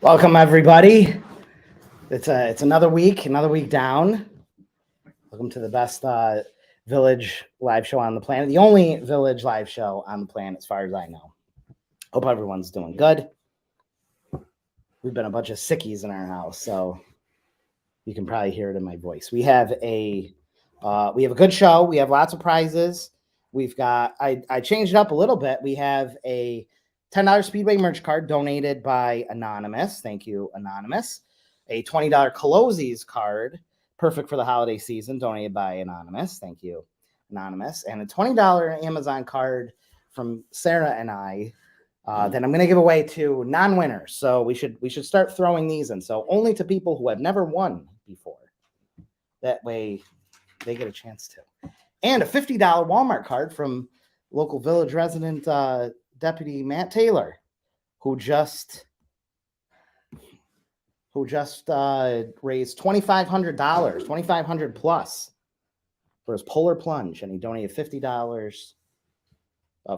Welcome, everybody. It's another week down. Welcome to the best village live show on the planet. The only village live show on the planet, as far as I know. Hope everyone's doing good. We've been a bunch of sickies in our house, so you can probably hear it in my voice. We have a good show. We have lots of prizes. We've got I changed it up a little bit. We have a $10 Speedway merch card donated by Anonymous. Thank you, Anonymous. A $20 Colosi's card, perfect for the holiday season, donated by Anonymous. Thank you, Anonymous. And a $20 Amazon card from Sarah and I that I'm going to give away to non-winners. So we should start throwing these in. So only to people who have never won before. That way they get a chance to. And a $50 Walmart card from local village resident Deputy Matt Taylor, who just raised $2,500, $2,500 plus for his polar plunge, and he donated $50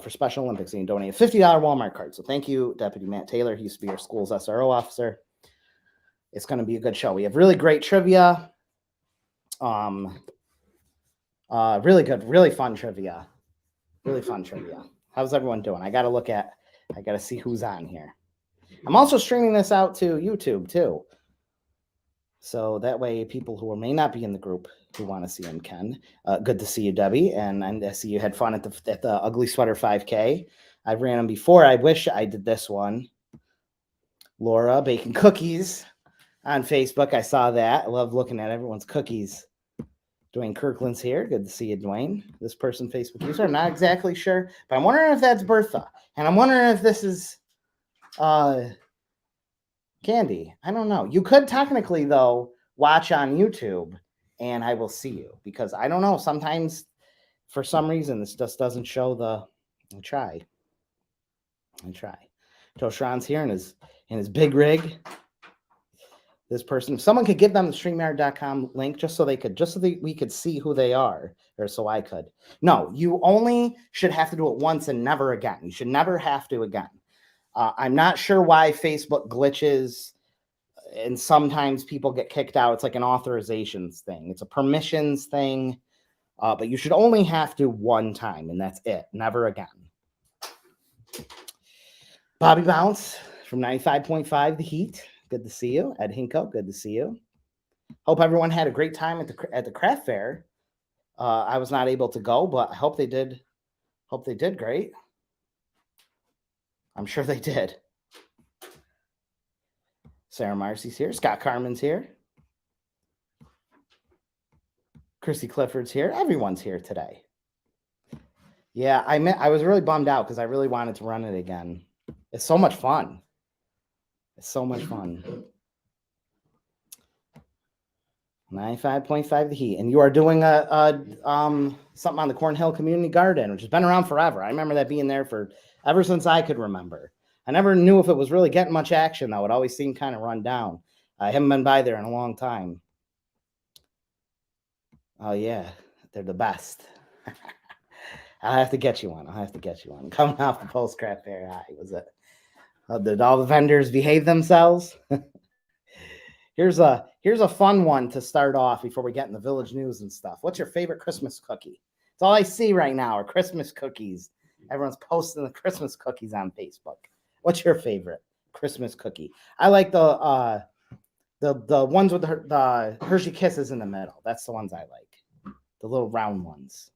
for Special Olympics, and he donated a $50 Walmart card. So thank you, Deputy Matt Taylor. He used to be our school's SRO officer. It's going to be a good show. We have really great trivia. Really good, really fun trivia. Really fun trivia. How's everyone doing? I got to see who's on here. I'm also streaming this out to YouTube too. So that way people who may not be in the group who want to see him can. Good to see you, Debbie. And I see you had fun at the Ugly Sweater 5K. I've ran them before. I wish I did this one. Laura baking cookies on Facebook. I saw that. I love looking at everyone's cookies. Dwayne Kirkland's here. Good to see you, Dwayne. This person, Facebook user. I'm not exactly sure, but I'm wondering if that's Bertha. And I'm wondering if this is Candy. I don't know. You could technically, though, watch on YouTube, and I will see you. Because I don't know. Sometimes, for some reason, this just doesn't show the... I try. Joe Schron's here in his big rig. This person, if someone could give them the StreamYard.com link just so we could see who they are, or so I could. No, you only should have to do it once and never again. You should never have to again. I'm not sure why Facebook glitches and sometimes people get kicked out. It's like an authorizations thing. It's a permissions thing, but you should only have to one time, and that's it. Never again. Bobby Bounce from 95.5 The Heat. Good to see you. Ed Hinko, good to see you. Hope everyone had a great time at the craft fair. I was not able to go, but I hope they did. Hope they did great. I'm sure they did. Sarah Marcy's here. Scott Carmen's here. Chrissy Clifford's here. Everyone's here today. Yeah, I was really bummed out because I really wanted to run it again. It's so much fun. It's so much fun. 95.5 The Heat. And you are doing something on the Cornhill Community Garden, which has been around forever. I remember that being there ever since I could remember. I never knew if it was really getting much action, though. It always seemed kind of run down. I haven't been by there in a long time. Oh, yeah. They're the best. I'll have to get you one. Coming off the Post-Craft Fair high, was it? Did all the vendors behave themselves? Here's a fun one to start off before we get in the village news and stuff. What's your favorite Christmas cookie? It's all I see right now are Christmas cookies. Everyone's posting the Christmas cookies on Facebook. What's your favorite Christmas cookie? I like the ones with the Hershey Kisses in the middle. That's the ones I like. The little round ones.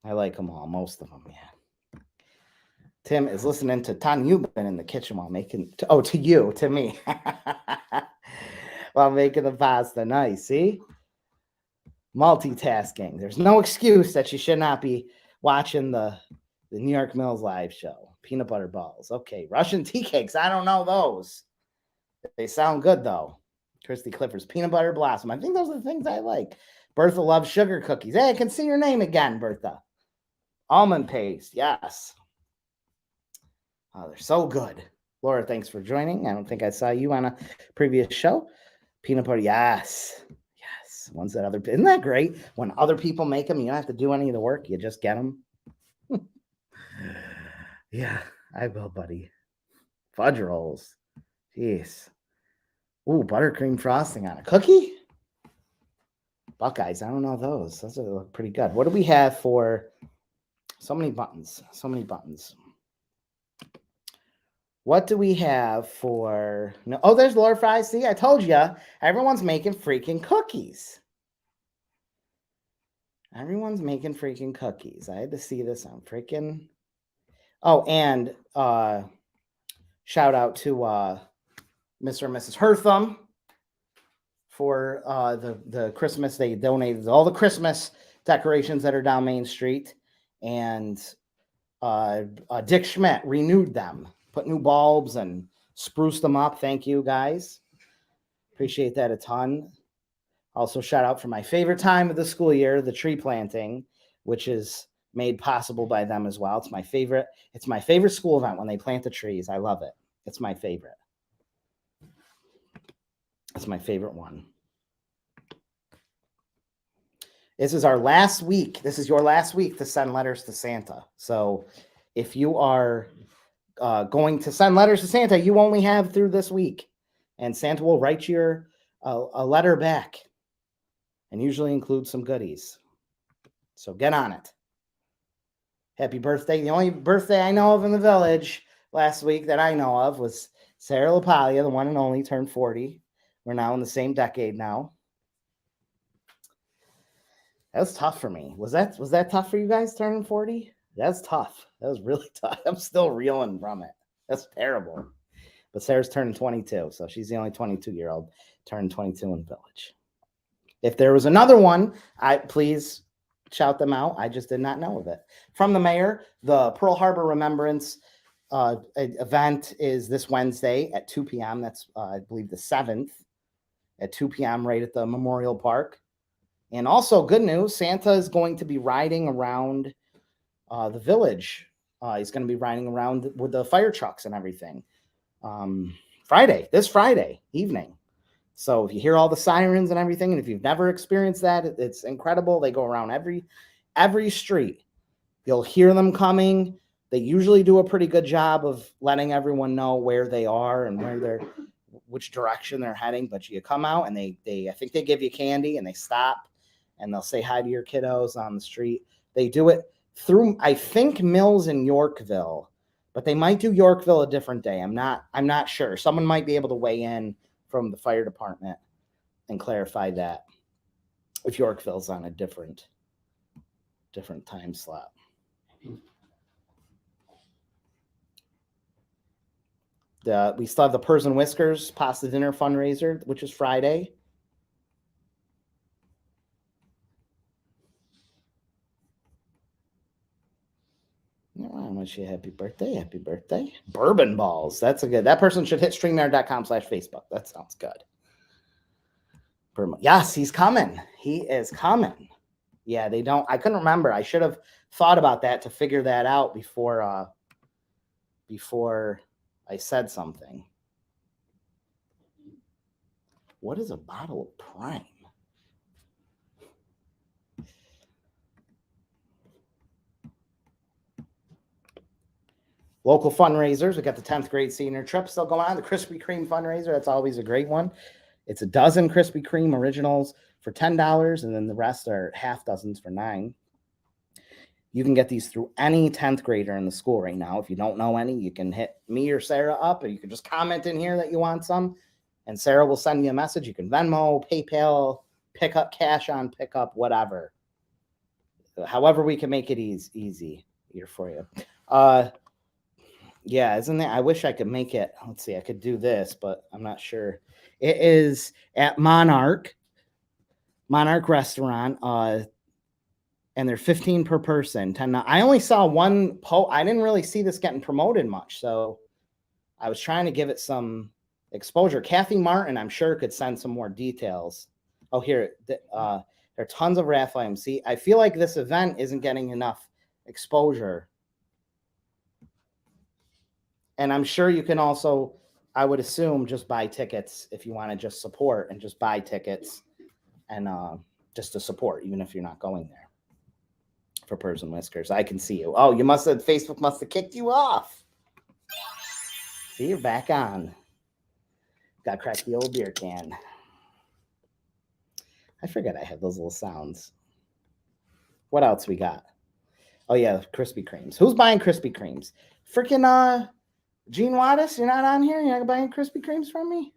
I like them all, most of them, yeah. Tim is listening to Tanya. You've been in the kitchen while making... to me. While making the pasta. Nice, see? Multitasking. There's no excuse that you should not be watching the New York Mills live show. Peanut butter balls. Okay, Russian tea cakes. I don't know those. They sound good, though. Christy Clifford's peanut butter blossom. I think those are the things I like. Bertha loves sugar cookies. Hey, I can see your name again, Bertha. Almond paste. Yes. Oh, they're so good. Laura, thanks for joining. I don't think I saw you on a previous show. Peanut butter. Yes. Ones that isn't that great? When other people make them, you don't have to do any of the work. You just get them. Yeah, I will, buddy. Fudge rolls. Jeez. Ooh, buttercream frosting on a cookie? Buckeyes, I don't know those. Those look pretty good. What do we have for so many buttons? So many buttons. What do we have for no? Oh, there's Laura Fries. See, I told you, everyone's making freaking cookies. Everyone's making freaking cookies. I had to see this on freaking. Oh, and shout out to Mr. and Mrs. Hertham for the Christmas. They donated all the Christmas decorations that are down Main Street, and Dick Schmidt renewed them, put new bulbs and spruced them up. Thank you, guys. Appreciate that a ton. Also, shout out for my favorite time of the school year, the tree planting, which is made possible by them as well. It's my favorite. It's my favorite school event when they plant the trees. I love it. It's my favorite. It's my favorite one. This is our last week. This is your last week to send letters to Santa. So if you are going to send letters to Santa, you only have through this week. And Santa will write you a letter back and usually include some goodies. So get on it. Happy birthday. The only birthday I know of in the village last week that I know of was Sarah LaPaglia, the one and only, turned 40. We're now in the same decade now. That was tough for me. Was that tough for you guys turning 40? That's tough. That was really tough. I'm still reeling from it. That's terrible. But Sarah's turning 22, so she's the only 22-year-old turning 22 in the village. If there was another one, please shout them out. I just did not know of it. From the mayor, the Pearl Harbor Remembrance event is this Wednesday at 2 p.m. That's, I believe, the 7th at 2 p.m. right at the Memorial Park. And also, good news, Santa is going to be riding around the village. He's going to be riding around with the fire trucks and everything. This Friday evening. So if you hear all the sirens and everything, and if you've never experienced that, it's incredible. They go around every street. You'll hear them coming. They usually do a pretty good job of letting everyone know where they are and which direction they're heading. But you come out and I think they give you candy and they stop and they'll say hi to your kiddos on the street. They do it through, I think, Mills in Yorkville, but they might do Yorkville a different day. I'm not sure. Someone might be able to weigh in from the fire department and clarify that if Yorkville's on a different time slot. We still have the Pers and Whiskers Pasta Dinner fundraiser, which is Friday. I wish you happy birthday. Bourbon balls. That person should hit streamyard.com/Facebook. That sounds good. Yes, he's coming. He is coming. Yeah, I couldn't remember. I should have thought about that to figure that out before I said something. What is a bottle of Prime? Local fundraisers. We got the 10th grade senior trip still going on. The Krispy Kreme fundraiser. That's always a great one. It's a dozen Krispy Kreme originals for $10, and then the rest are half dozens for $9. You can get these through any 10th grader in the school right now. If you don't know any, you can hit me or Sarah up, or you can just comment in here that you want some, and Sarah will send you a message. You can Venmo, PayPal, pick up, cash on pickup, whatever. However we can make it easy here for you. Yeah, isn't that? I wish I could make it. Let's see, I could do this, but I'm not sure. It is at Monarch Restaurant, and they're $15 per person. $10. I only saw one post. I didn't really see this getting promoted much, so I was trying to give it some exposure. Kathy Martin, I'm sure, could send some more details. Oh, here, there are tons of raffle items. See, I feel like this event isn't getting enough exposure. And I'm sure you can also, I would assume, just buy tickets if you want to just support and just buy tickets and just to support, even if you're not going there for Pers and Whiskers. I can see you. Oh, Facebook must have kicked you off. See, you're back on. Got to crack the old beer can. I forget I have those little sounds. What else we got? Oh yeah, Krispy Kremes. Who's buying Krispy Kremes? Freaking Jean Wattis, you're not on here? You're not buying Krispy Kremes from me?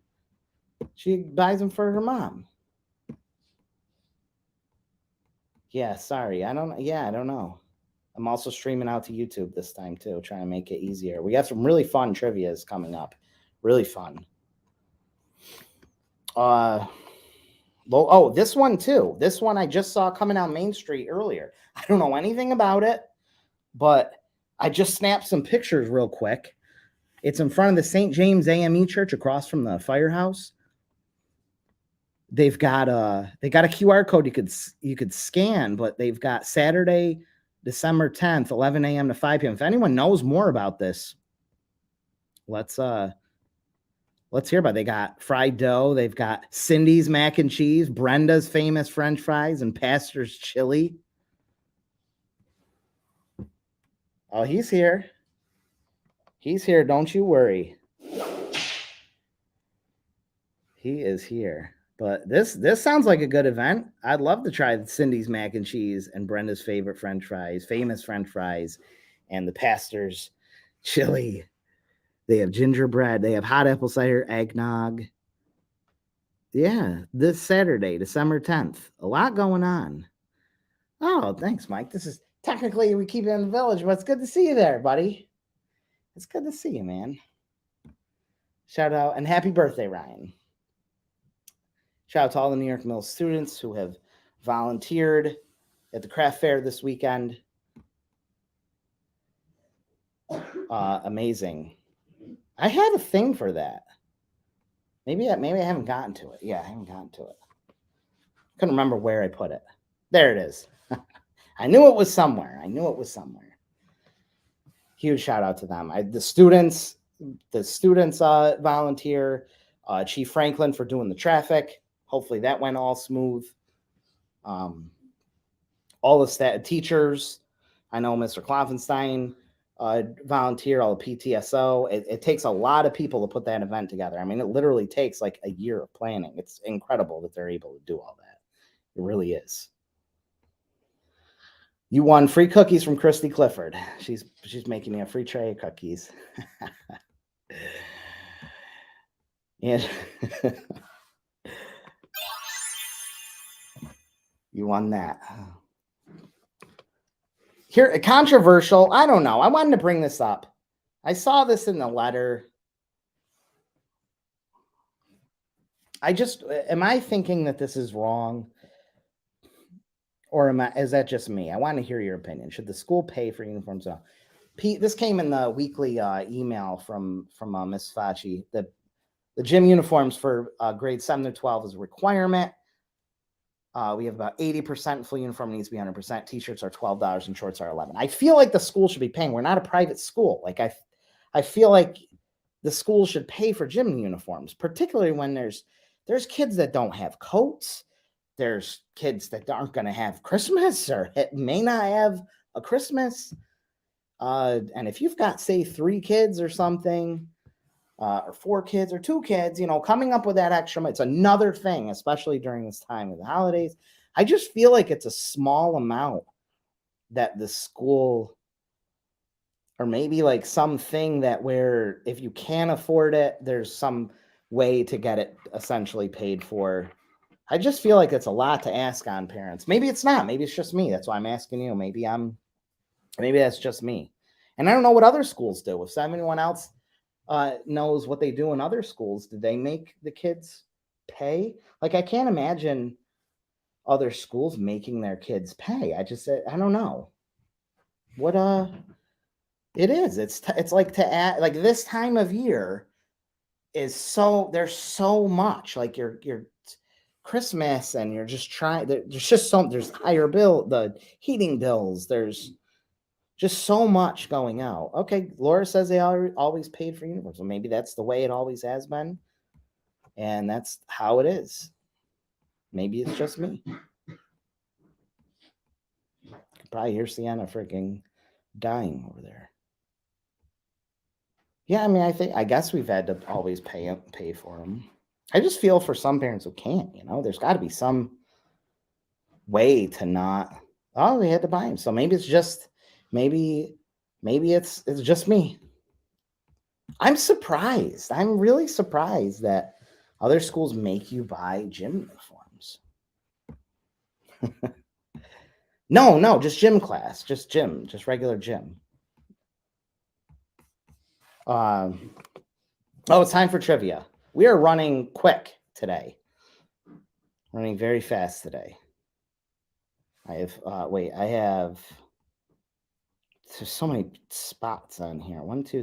She buys them for her mom. Yeah, sorry. I don't know. I'm also streaming out to YouTube this time too, trying to make it easier. We got some really fun trivias coming up. Really fun. This one too. This one I just saw coming out Main Street earlier. I don't know anything about it, but I just snapped some pictures real quick. It's in front of the St. James AME Church across from the firehouse. They've got a QR code you could scan, but they've got Saturday, December 10th, 11 a.m. to 5 p.m. If anyone knows more about this, let's hear about it. They got fried dough. They've got Cindy's mac and cheese, Brenda's famous French fries, and Pastor's chili. Oh, he's here. He's here. Don't you worry. He is here. But this sounds like a good event. I'd love to try Cindy's mac and cheese and Brenda's favorite French fries, famous French fries, and the Pastor's chili. They have gingerbread. They have hot apple cider eggnog. Yeah, this Saturday, December 10th. A lot going on. Oh, thanks, Mike. This is technically we keep it in the village, but it's good to see you there, buddy. It's good to see you, man. Shout out and happy birthday, Ryan. Shout out to all the New York Mill students who have volunteered at the craft fair this weekend. Amazing. I had a thing for that. Maybe I haven't gotten to it. Yeah, I haven't gotten to it. Couldn't remember where I put it. There it is. I knew it was somewhere. Huge shout out to them. The students volunteer. Chief Franklin for doing the traffic. Hopefully that went all smooth. All the teachers. I know Mr. Klopfenstein volunteer, all the PTSO. It takes a lot of people to put that event together. I mean, it literally takes like a year of planning. It's incredible that they're able to do all that. It really is. You won free cookies from Christy Clifford. She's making me a free tray of cookies. And you won that. Here, controversial. I don't know. I wanted to bring this up. I saw this in the letter. Am I thinking that this is wrong? Or is that just me? I want to hear your opinion. Should the school pay for uniforms? Pete, this came in the weekly email from Ms. Facci. The gym uniforms for grades 7 to 12 is a requirement. We have about 80% full uniform needs to be 100%. T-shirts are $12 and shorts are $11. I feel like the school should be paying. We're not a private school. Like I feel like the school should pay for gym uniforms, particularly when there's kids that don't have coats. There's kids that aren't going to have Christmas or may not have a Christmas. And if you've got, say, 3 kids or something, or 4 kids or 2 kids, coming up with that extra, it's another thing, especially during this time of the holidays. I just feel like it's a small amount that the school, or maybe like something that where if you can't afford it, there's some way to get it essentially paid for. I just feel like it's a lot to ask on parents. Maybe it's not. Maybe it's just me. That's why I'm asking you. Maybe that's just me. And I don't know what other schools do. If anyone else knows what they do in other schools, did they make the kids pay? Like, I can't imagine other schools making their kids pay. I don't know what it is. It's like to add, like, this time of year is there's so much, like your Christmas, and you're just trying. There's just there's higher bill, the heating bills. There's just so much going out. Okay, Laura says they always paid for uniforms. So maybe that's the way it always has been, and that's how it is. Maybe it's just me. You can probably hear Sienna freaking dying over there. Yeah, I mean, I guess we've had to always pay for them. I just feel for some parents who can't, there's got to be some way to not. Oh, they had to buy them. So maybe it's just maybe it's just me. I'm surprised. I'm really surprised that other schools make you buy gym uniforms. No, just gym class, just regular gym. Oh, it's time for trivia. We are running quick today. Running very fast today. I have there's so many spots on here. 1, 2,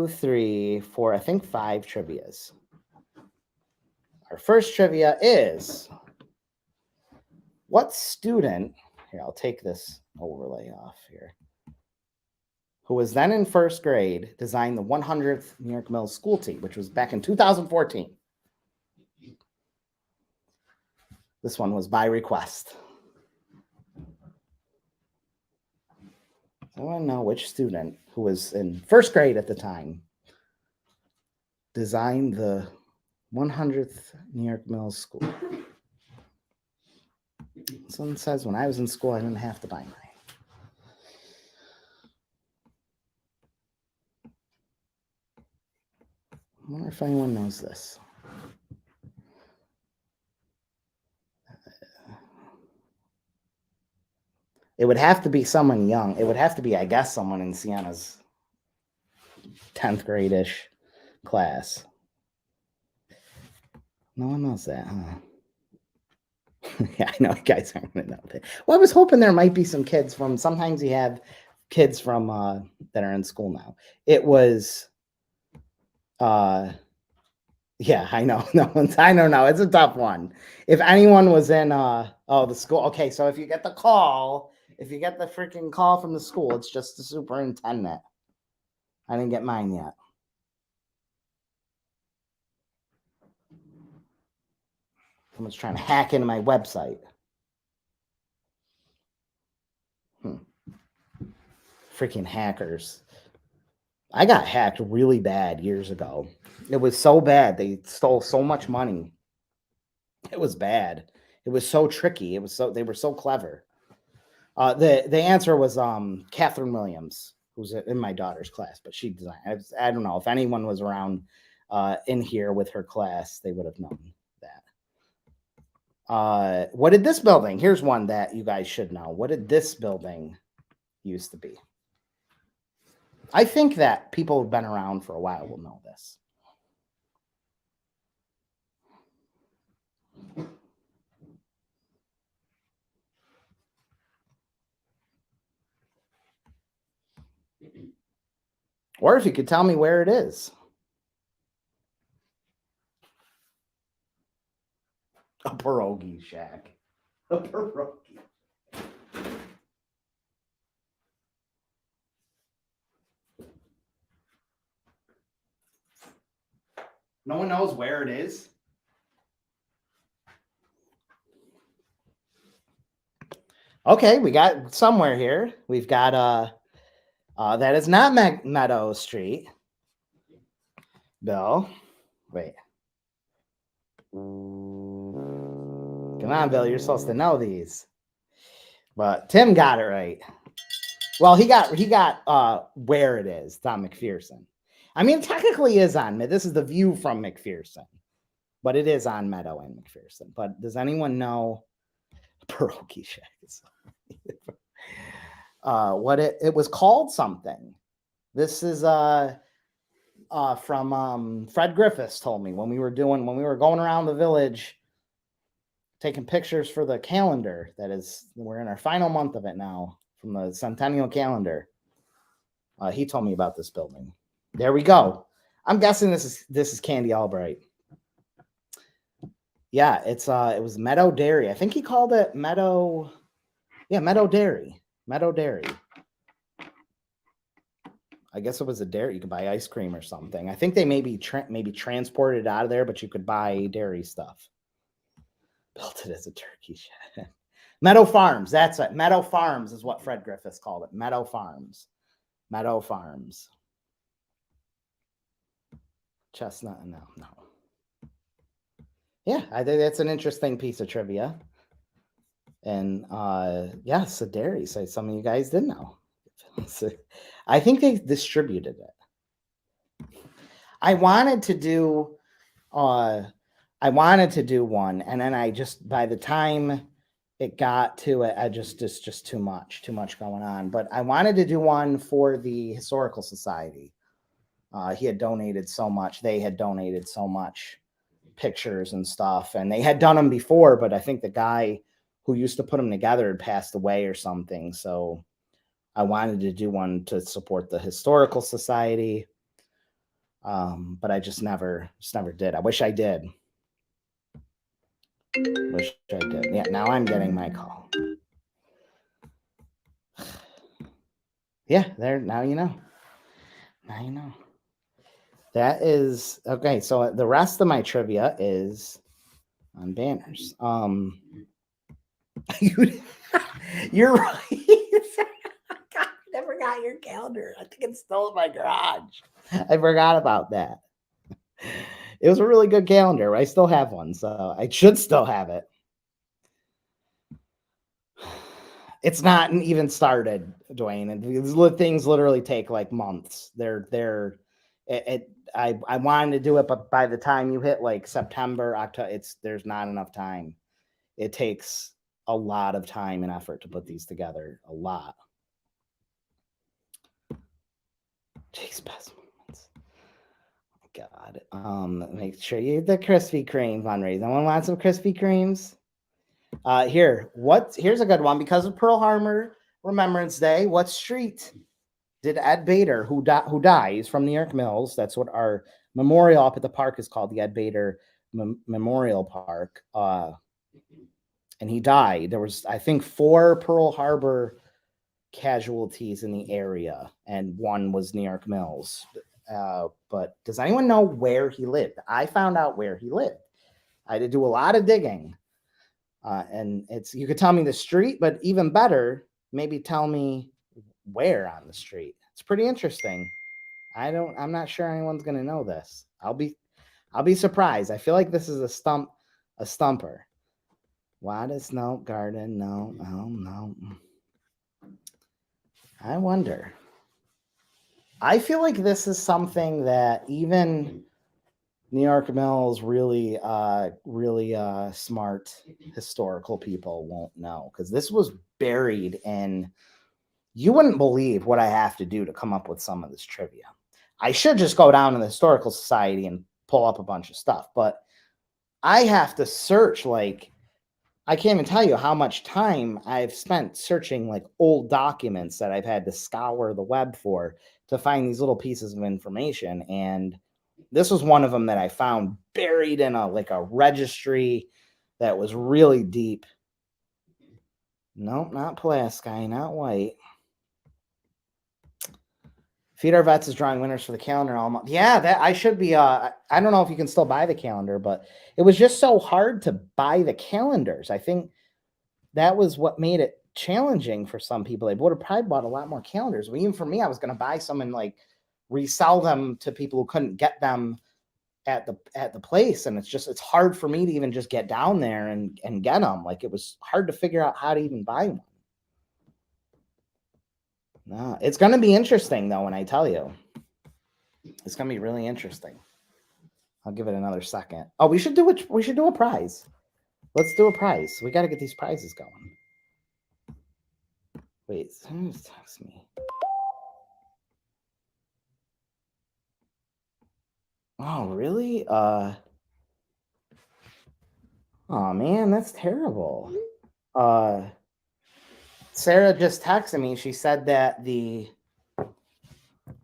3, 4, I think 5 trivias. Our first trivia is, what student, here, I'll take this overlay off here, who was then in first grade, designed the 100th New York Mills school tee, which was back in 2014. This one was by request. I want to know which student who was in first grade at the time designed the 100th New York Mills school. Someone says, when I was in school, I didn't have to buy mine. I wonder if anyone knows this. It would have to be someone young. It would have to be, I guess, someone in Sienna's 10th grade-ish class. No one knows that, huh? Yeah, I know you guys aren't going to know that. Well, I was hoping there might be some kids from, sometimes you have kids from that are in school now. It was, yeah, I know. I don't know. It's a tough one. If anyone was in, the school. Okay, so if you get the freaking call from the school, it's just the superintendent. I didn't get mine yet. Someone's trying to hack into my website. Freaking hackers. I got hacked really bad years ago. It was so bad. They stole so much money. It was bad. It was so tricky. They were so clever. The answer was Catherine Williams, who's in my daughter's class, but she designed. I don't know if anyone was around in here with her class, they would have known that. What did this building? Here's one that you guys should know. What did this building used to be? I think that people who've been around for a while will know this. Or if you could tell me where it is. A pierogi shack. A pierogi. No one knows where it is? Okay, we got somewhere here. We've got that is not Meadow Street. Bill. Wait. Come on, Bill. You're supposed to know these. But Tim got it right. Well, he got where it is. It's on McPherson. I mean, technically is on. This is the view from McPherson. But it is on Meadow and McPherson. But does anyone know pierogi shack? What it was called something. This is from Fred Griffiths told me when we were going around the village taking pictures for the calendar. We're in our final month of it now from the centennial calendar. He told me about this building. There we go. I'm guessing this is Candy Albright. Yeah, it was Meadow Dairy. I think he called it Meadow. Yeah, Meadow Dairy. Meadow Dairy. I guess it was a dairy. You could buy ice cream or something. I think they maybe transported it out of there, but you could buy dairy stuff. Built it as a turkey shed. Meadow Farms. That's it. Meadow Farms is what Fred Griffiths called it. Meadow Farms. Meadow Farms. Chestnut. No. Yeah, I think that's an interesting piece of trivia. And yes, the dairy. So some of you guys didn't know. So, I think they distributed it. I wanted to do one, and then I just, by the time it got to it, it's just too much going on. But I wanted to do one for the Historical Society. He had donated so much. They had donated so much pictures and stuff, and they had done them before, but I think the guy who used to put them together had passed away or something. So I wanted to do one to support the Historical Society. But I just never did. I wish I did. Yeah, now I'm getting my call. Yeah, there, now you know. Now you know. That is okay. So the rest of my trivia is on banners. You're right. God, I never got your calendar. I think it's still in my garage. I forgot about that. It was a really good calendar. I still have one, so I should still have it. It's not even started, Dwayne, and these things literally take like months. I wanted to do it, but by the time you hit like September, October, there's not enough time. It takes a lot of time and effort to put these together. A lot. Jake's best moments. God. Make sure you get the Krispy Kreme fundraiser. Anyone want some Krispy Kremes? Here's a good one. Because of Pearl Harbor Remembrance Day, what street did Ed Bader, who dies from New York Mills, that's what our memorial up at the park is called, the Ed Bader Memorial Park, and he died. There was, I think, 4 Pearl Harbor casualties in the area, and one was New York Mills. But does anyone know where he lived? I found out where he lived. I had to do a lot of digging. And you could tell me the street, but even better, maybe tell me where on the street. It's pretty interesting. I'm not sure anyone's gonna know this. I'll be surprised. I feel like this is a stumper. What is no garden? No. I wonder. I feel like this is something that even New York Mills really smart historical people won't know, because this was buried in. You wouldn't believe what I have to do to come up with some of this trivia. I should just go down to the Historical Society and pull up a bunch of stuff, but I have to search. Like, I can't even tell you how much time I've spent searching like old documents that I've had to scour the web for to find these little pieces of information. And this was one of them that I found buried in a registry that was really deep. Nope, not Pulaski, not White. Feed Our Vets is drawing winners for the calendar all month. Yeah, that I should be. I don't know if you can still buy the calendar, but it was just so hard to buy the calendars. I think that was what made it challenging for some people. They would have probably bought a lot more calendars. But even for me, I was going to buy some and like resell them to people who couldn't get them at the place, and it's hard for me to even just get down there and get them. Like, it was hard to figure out how to even buy one. No, it's going to be interesting though. When I tell you, it's going to be really interesting. I'll give it another second. Oh, we should do a prize. Let's do a prize. We got to get these prizes going. Wait, someone text me. Oh, really? Oh man, that's terrible. Sarah just texted me. She said that the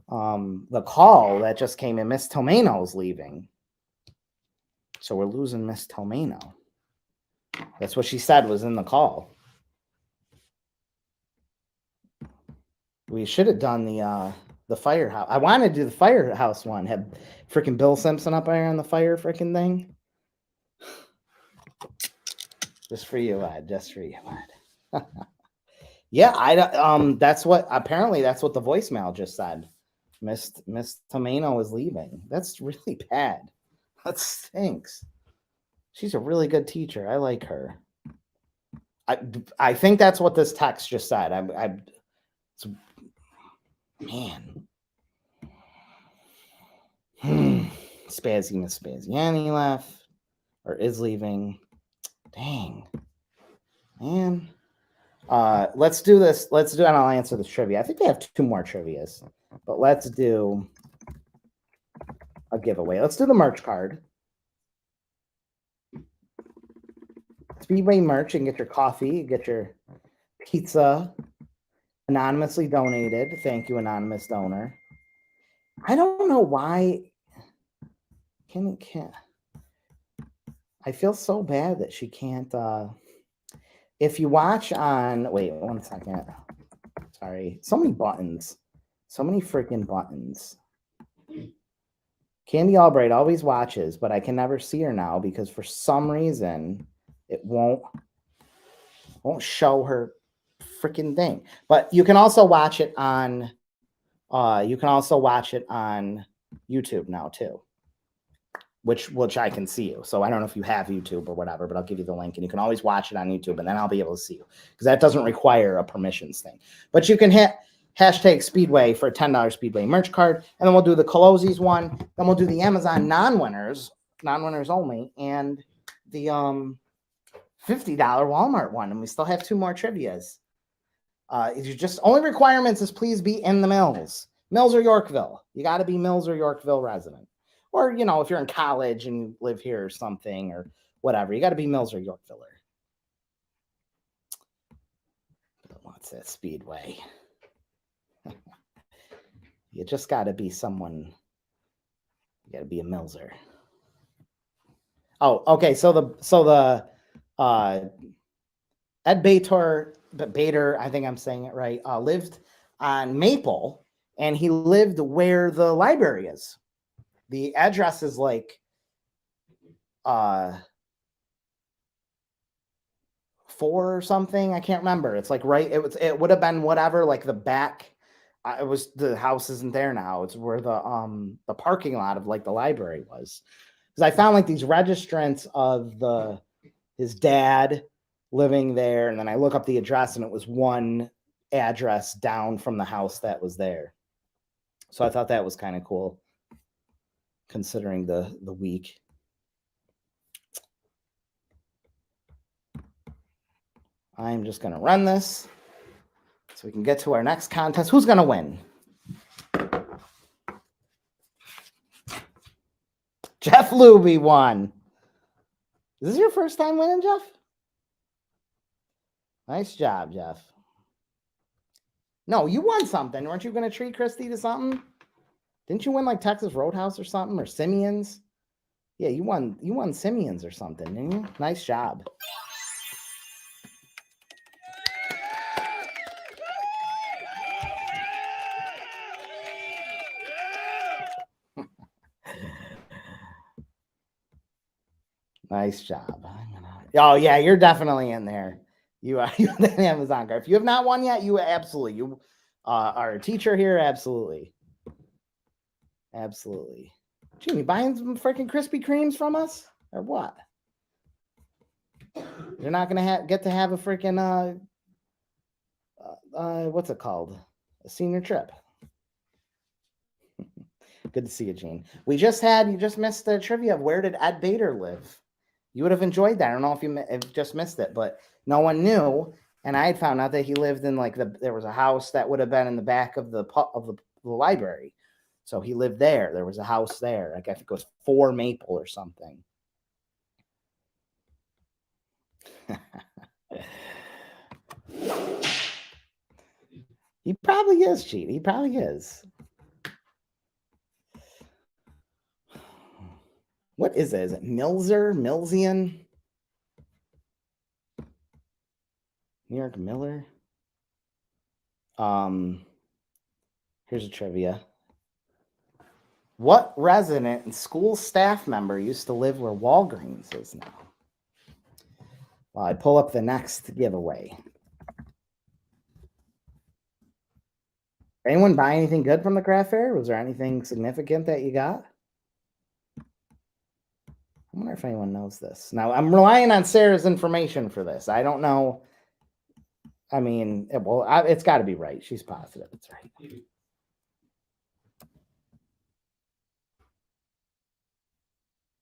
call that just came in, Miss Tomano's leaving. So we're losing Miss Tomano. That's what she said was in the call. We should have done the firehouse. I wanted to do the firehouse one. Had freaking Bill Simpson up there on the fire freaking thing. Just for you, Ed. Just for you, Ed. Yeah, that's what the voicemail just said. Miss Tomano is leaving. That's really bad. That stinks. She's a really good teacher. I like her. I think that's what this text just said. Man. Spazzy Miss Spaziani left or is leaving. Dang. Man. Let's do this. Let's do it. And I'll answer this trivia. I think they have 2 more trivias, but let's do a giveaway. Let's do the merch card. Speedway merch. You can get your coffee, get your pizza anonymously donated. Thank you, anonymous donor. I don't know why. Can't. I feel so bad that she can't. If you watch on, wait 1 second. Sorry, so many buttons, so many freaking buttons. Candy Albright always watches, but I can never see her now because for some reason it won't show her freaking thing. But you can also watch it on YouTube now too, which I can see you. So I don't know if you have YouTube or whatever, but I'll give you the link and you can always watch it on YouTube and then I'll be able to see you because that doesn't require a permissions thing. But you can hit hashtag Speedway for a $10 Speedway merch card. And then we'll do the Colosi's one. Then we'll do the Amazon non-winners only, and the $50 Walmart one. And we still have 2 more trivias. You just only requirements is please be in the Mills or Yorkville. You got to be Mills or Yorkville resident. Or, you know, if you're in college and you live here or something or whatever, you got to be Mills or Yorkville. What's that Speedway? You just got to be someone. You got to be a Millser. Oh, okay. So the Ed Bader, I think I'm saying it right, lived on Maple, and he lived where the library is. The address is like 4 or something. I can't remember. It's like right. It would have been whatever, like the back. It was, the house isn't there now. It's where the parking lot of like the library was. Because I found like these registrants of his dad living there, and then I look up the address and it was one address down from the house that was there. So I thought that was kind of cool considering the week. I'm just going to run this so we can get to our next contest. Who's going to win? Jeff Luby won. Is this your first time winning, Jeff? Nice job, Jeff. No, you won something. Weren't you going to treat Christy to something? Didn't you win like Texas Roadhouse or something, or Simeon's? Yeah, you won Simeon's or something, didn't you? Nice job. Nice job. Oh yeah, you're definitely in there. You are the Amazon card. If you have not won yet, you absolutely are a teacher here. Absolutely. Jimmy, buying some freaking Krispy Kremes from us or what? You're not gonna get to have a freaking what's it called? A senior trip. Good to see you, Gene. You just missed the trivia of where did Ed Bader live? You would have enjoyed that. I don't know if you just missed it, but no one knew. And I had found out that he lived in there was a house that would have been in the back of the library. So he lived there. There was a house there. I think it was 4 Maple or something. He probably is, Cheat. He probably is. What is it? Is it Millsian? New York Miller? Here's a trivia. What resident and school staff member used to live where Walgreens is now? Well, I'd pull up the next giveaway. Anyone buy anything good from the craft fair? Was there anything significant that you got? wonder if anyone knows this. Now, I'm relying on Sarah's information for this. I don't know. I mean, it's got to be right. She's positive it's right.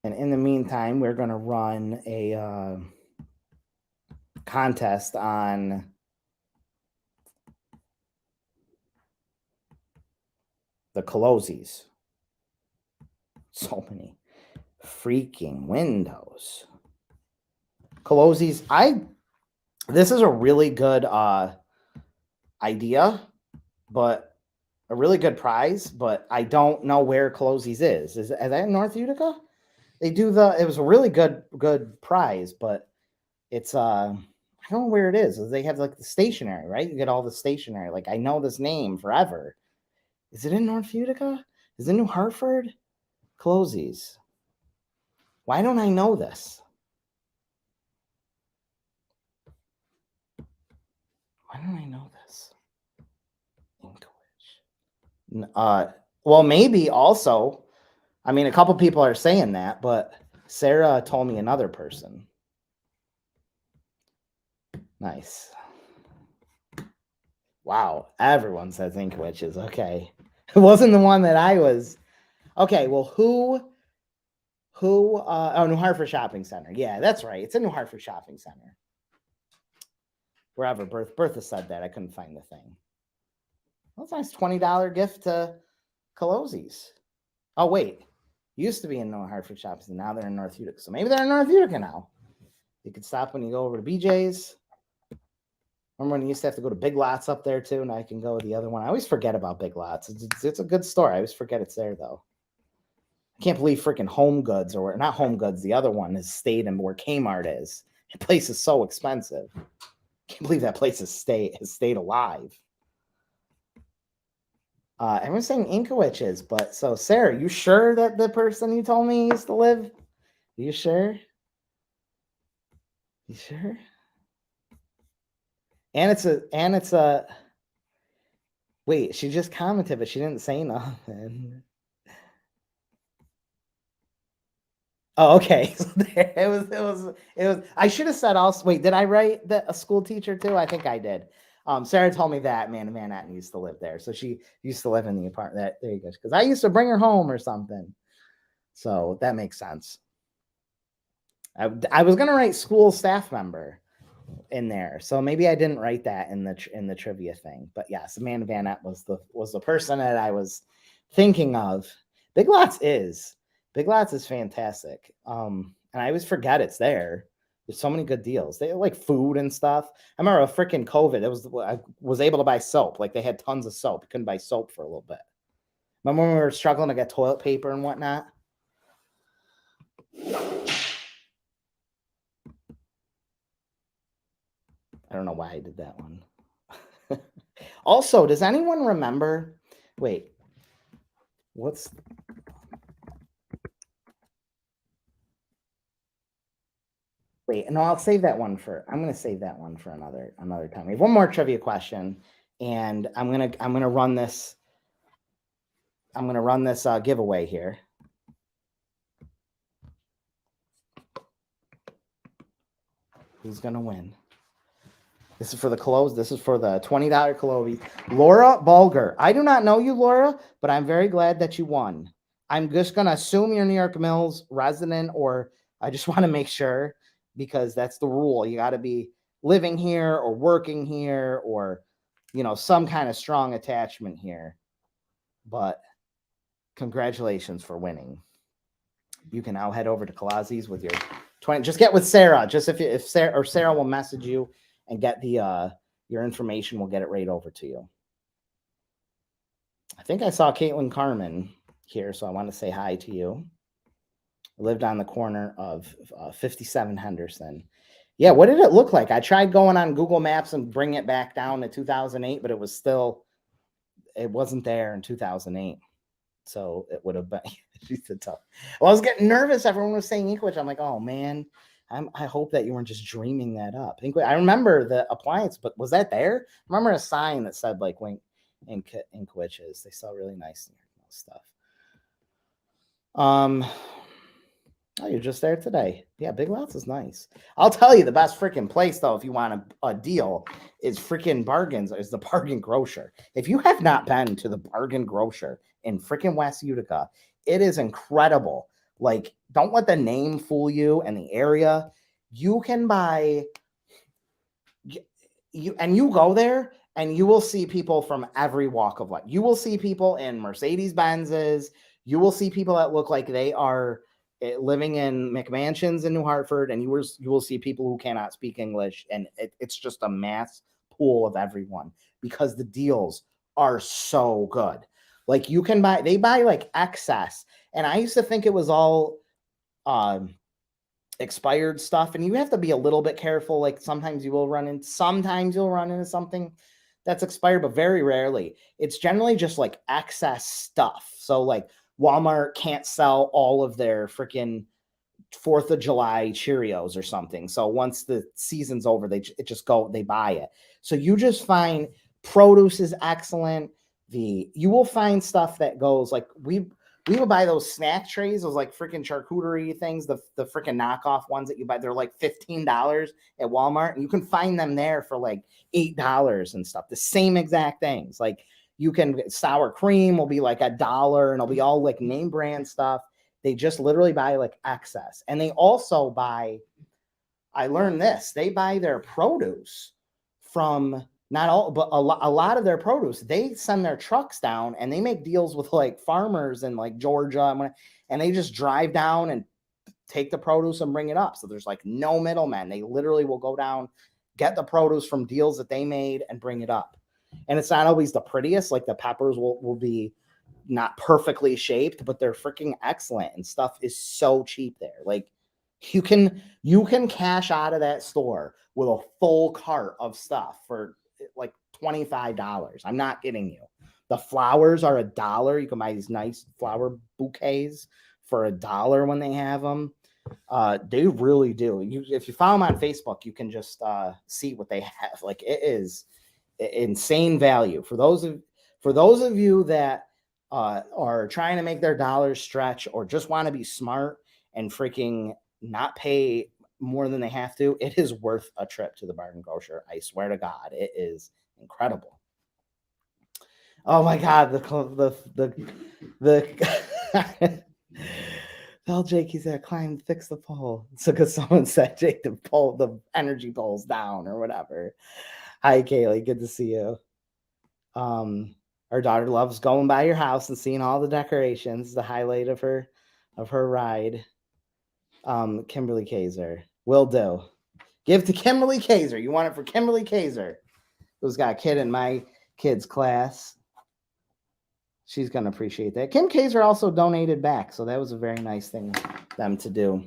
And in the meantime, we're going to run a contest on the Colosi's. So many freaking windows. Colosi's. This is a really good idea, but a really good prize, but I don't know where Colosi's is. Is that in North Utica? They do it was a really good prize, but it's I don't know where it is. They have like the stationery, right? You get all the stationery. Like I know this name forever. Is it in North Utica? Is it New Hartford? Colosi's. Why don't I know this? Why don't I know this? Well, maybe also. I mean, a couple people are saying that, but Sarah told me another person. Nice. Wow, everyone says Inkwitches. Okay, it wasn't the one that I was. Okay, well, who? Oh, New Hartford Shopping Center. Yeah, that's right. It's a New Hartford Shopping Center. Wherever Bertha said that, I couldn't find the thing. That's a nice $20 gift to Colosi's. Oh wait, used to be in New Hartford Shopping Center. Now they're in North Utica. So maybe they're in North Utica now. You could stop when you go over to BJ's. Remember when you used to have to go to Big Lots up there too? Now I can go to the other one. I always forget about Big Lots. It's a good store. I always forget it's there though. I can't believe freaking Home Goods or not Home Goods. The other one has stayed in where Kmart is. That place is so expensive. I can't believe that place has stayed alive. Everyone's saying Inkwitches, but so Sarah, you sure that the person you told me used to live? You sure? You sure? And it's a wait, she just commented, but she didn't say nothing. Oh, okay. So it was. I should have said also. Wait, did I write that a school teacher too? I think I did. Sarah told me that Amanda Manhattan used to live there, so she used to live in the apartment. There you go. Because I used to bring her home or something. So that makes sense. I was gonna write school staff member in there, so maybe I didn't write that in the trivia thing. But yes, Amanda Van Etten was the person that I was thinking of. Big Lots is fantastic, and I always forget it's there. There's so many good deals. They have like food and stuff. I remember a freaking COVID. I was able to buy soap. Like they had tons of soap. You couldn't buy soap for a little bit. Remember when we were struggling to get toilet paper and whatnot? I don't know why I did that one. Also, does anyone remember? Wait, what's? Wait, no, I'll save that one for. I'm going to save that one for another time. We have one more trivia question, and I'm gonna run this. I'm going to run this giveaway here. Who's going to win? This is for the close. This is for the $20 Colobi. Laura Bulger. I do not know you, Laura, but I'm very glad that you won. I'm just going to assume you're New York Mills resident, or I just want to make sure because that's the rule. You got to be living here or working here or, some kind of strong attachment here. But congratulations for winning. You can now head over to Colosi's with your 20. Just get with Sarah. Just if Sarah will message you and get the your information, we'll get it right over to you. I think I saw Caitlin Carmen here, so I want to say hi to you. I lived on the corner of 57 Henderson. Yeah, what did it look like? I tried going on Google Maps and bring it back down to 2008, but it wasn't there in 2008. So it would have been. She's tough. Well, I was getting nervous. Everyone was saying Inkwitch. I'm like, oh man, I hope that you weren't just dreaming that up. I remember the appliance, but was that there? I remember a sign that said like Inkwitches. They sell really nice stuff. Oh, you're just there today. Yeah, Big Lots is nice. I'll tell you the best freaking place, though, if you want a deal, is freaking Bargains, is the Bargain Grocer. If you have not been to the Bargain Grocer in freaking West Utica, it is incredible. Like, don't let the name fool you and the area. You can buy, you go there and you will see people from every walk of life. You will see people in Mercedes Benzes. You will see people that look like they are living in McMansions in New Hartford, and you will see people who cannot speak English, and it's just a mass pool of everyone because the deals are so good. Like they buy like excess, and I used to think it was all expired stuff, and you have to be a little bit careful. Like sometimes you'll run into something that's expired, but very rarely. It's generally just like excess stuff. So like Walmart can't sell all of their freaking 4th of July Cheerios or something. So once the season's over, they buy it. So you just find produce is excellent. You will find stuff that goes like we would buy those snack trays, those like freaking charcuterie things, the freaking knockoff ones that you buy. They're like $15 at Walmart, and you can find them there for like $8 and stuff. The same exact things. Like you can sour cream will be like $1, and it'll be all like name brand stuff. They just literally buy like excess. And they also buy, I learned this, they buy their produce from not all, but a lot of their produce. They send their trucks down and they make deals with like farmers in like Georgia. And they just drive down and take the produce and bring it up. So there's like no middlemen. They literally will go down, get the produce from deals that they made and bring it up. And it's not always the prettiest. Like the peppers will be not perfectly shaped, but they're freaking excellent, and stuff is so cheap there. Like you can cash out of that store with a full cart of stuff for like $25. I'm not kidding you. The flowers are $1. You can buy these nice flower bouquets for $1 when they have them. They really do. If you follow them on Facebook, you can just see what they have. Like it is insane value for those of you that are trying to make their dollars stretch or just want to be smart and freaking not pay more than they have to. It is worth a trip to the Bargain Grocer. I swear to God, it is incredible. Oh my God, tell Jake he's there, climb, fix the pole. So because someone said Jake to pull the energy poles down or whatever. Hi Kaylee, good to see you. Our daughter loves going by your house and seeing all the decorations, the highlight of her ride. Kimberly Kaiser. Will do. Give to Kimberly Kaiser. You want it for Kimberly Kaiser, who's got a kid in my kid's class. She's going to appreciate that. Kim Kaiser also donated back, so that was a very nice thing for them to do.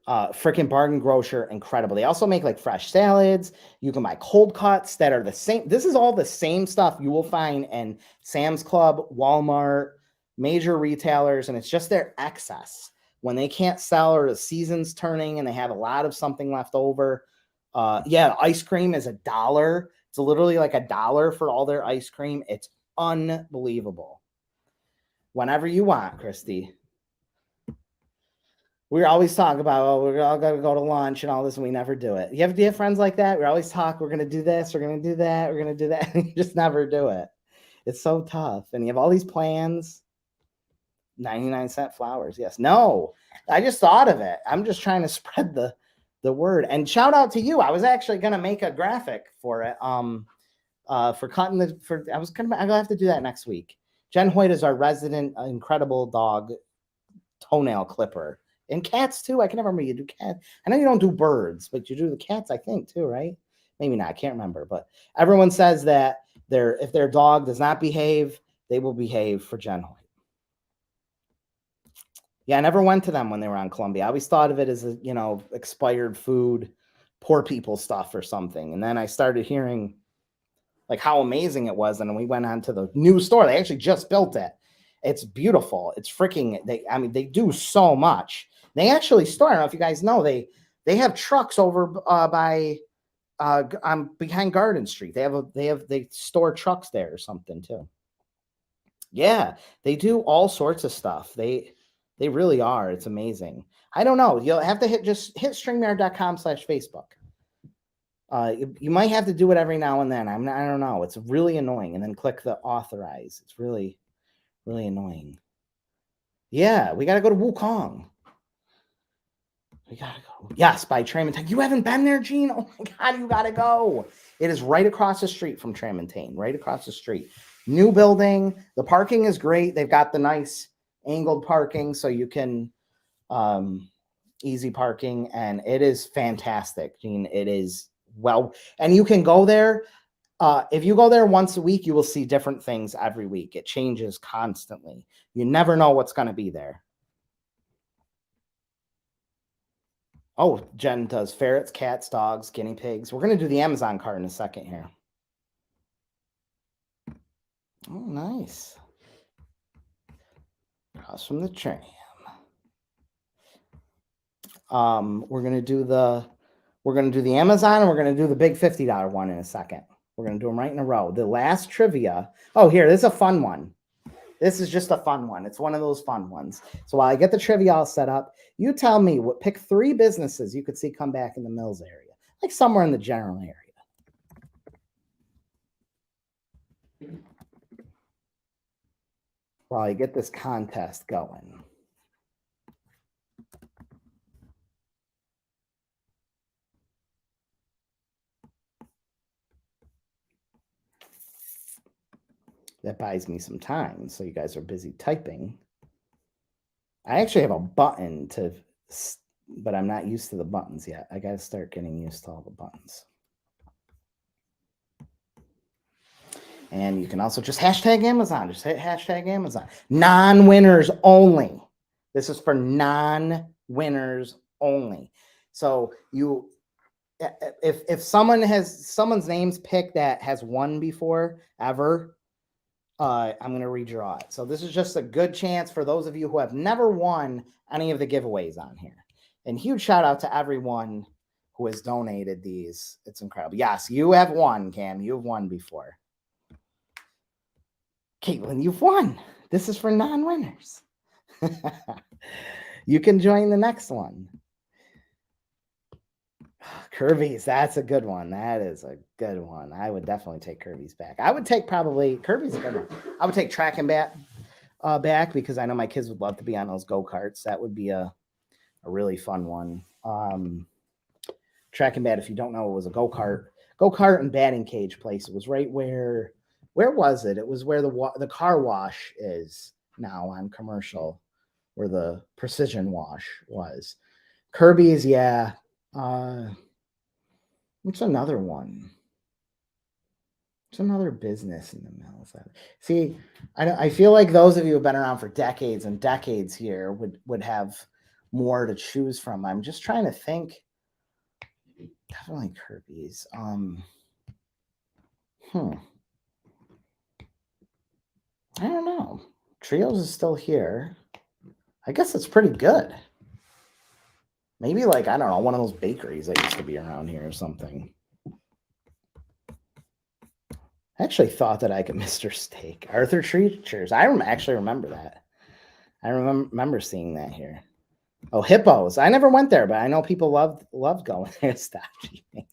Freaking Bargain Grocer, incredible. They also make like fresh salads. You can buy cold cuts that are the same. This is all the same stuff you will find in Sam's Club, Walmart, major retailers, and it's just their excess when they can't sell or the season's turning and they have a lot of something left over. Ice cream is $1. It's literally like $1 for all their ice cream. It's unbelievable. Whenever you want, Christy. We always talk about, we're all going to go to lunch and all this, and we never do it. Do you have friends like that? We always talk, we're going to do this, we're going to do that, we're going to do that, and you just never do it. It's so tough. And you have all these plans. 99-cent flowers. Yes. No, I just thought of it. I'm just trying to spread the word. And shout out to you. I was actually going to make a graphic for it. For cutting I'm gonna have to do that next week. Jen Hoyt is our resident incredible dog toenail clipper. And cats too. I can never remember. You do cats. I know you don't do birds, but you do the cats, I think, too, right? Maybe not. I can't remember. But everyone says that if their dog does not behave, they will behave for Jen Hoyt. Yeah, I never went to them when they were on Columbia. I always thought of it as expired food, poor people stuff or something. And then I started hearing like how amazing it was. And we went on to the new store. They actually just built it. It's beautiful. It's freaking, they do so much. They actually store, I don't know if you guys know, they have trucks over by behind Garden Street. They store trucks there or something too. Yeah, they do all sorts of stuff. They really are. It's amazing. I don't know. You'll have to hit StreamYard.com/Facebook. You might have to do it every now and then. I don't know. It's really annoying. And then click the authorize. It's really, really annoying. Yeah, we got to go to Wukong. We got to go. Yes, by Tramontaine. You haven't been there, Gene? Oh my God, you got to go. It is right across the street from Tramontaine, right across the street. New building. The parking is great. They've got the nice angled parking so you can easy parking, and it is fantastic, Gene. It is and you can go there. If you go there once a week, you will see different things every week. It changes constantly. You never know what's going to be there. Oh, Jen does ferrets, cats, dogs, guinea pigs. We're going to do the Amazon cart in a second here. Oh, nice. Across from the tram. We're going to do the Amazon, and we're going to do the big $50 one in a second. We're going to do them right in a row. The last trivia. Oh, here, this is a fun one. This is just a fun one. It's one of those fun ones. So while I get the trivia all set up, you tell me pick 3 businesses you could see come back in the Mills area, like somewhere in the general area. While I get this contest going. That buys me some time, so you guys are busy typing. I actually have a button but I'm not used to the buttons yet. I got to start getting used to all the buttons. And you can also just hashtag Amazon. Just hit hashtag Amazon. Non-winners only. This is for non-winners only. So if someone's name's picked that has won before ever, I'm going to redraw it. So this is just a good chance for those of you who have never won any of the giveaways on here. And huge shout out to everyone who has donated these. It's incredible. Yes, you have won, Cam. You've won before. Caitlin, you've won. This is for non-winners. You can join the next one. Kirby's, that's a good one. That is a good one. I would definitely take Kirby's back. I would take Kirby's a good one. I would take Track and Bat back because I know my kids would love to be on those go-karts. That would be a really fun one. Track and Bat, if you don't know, it was a go-kart and batting cage place. It was right where was it? It was where the car wash is now on Commercial, where the Precision Wash was. Kirby's, yeah. What's another one? It's another business in the Mills. See, I feel like those of you who have been around for decades and decades here would have more to choose from. I'm just trying to think. Definitely Kirby's. I don't know. Trios is still here. I guess it's pretty good. Maybe like, I don't know, one of those bakeries that used to be around here or something. I actually thought that I could Mr. Steak. Arthur Treachers. I actually remember that. I remember seeing that here. Oh, Hippos. I never went there, but I know people loved going there. Stop cheating.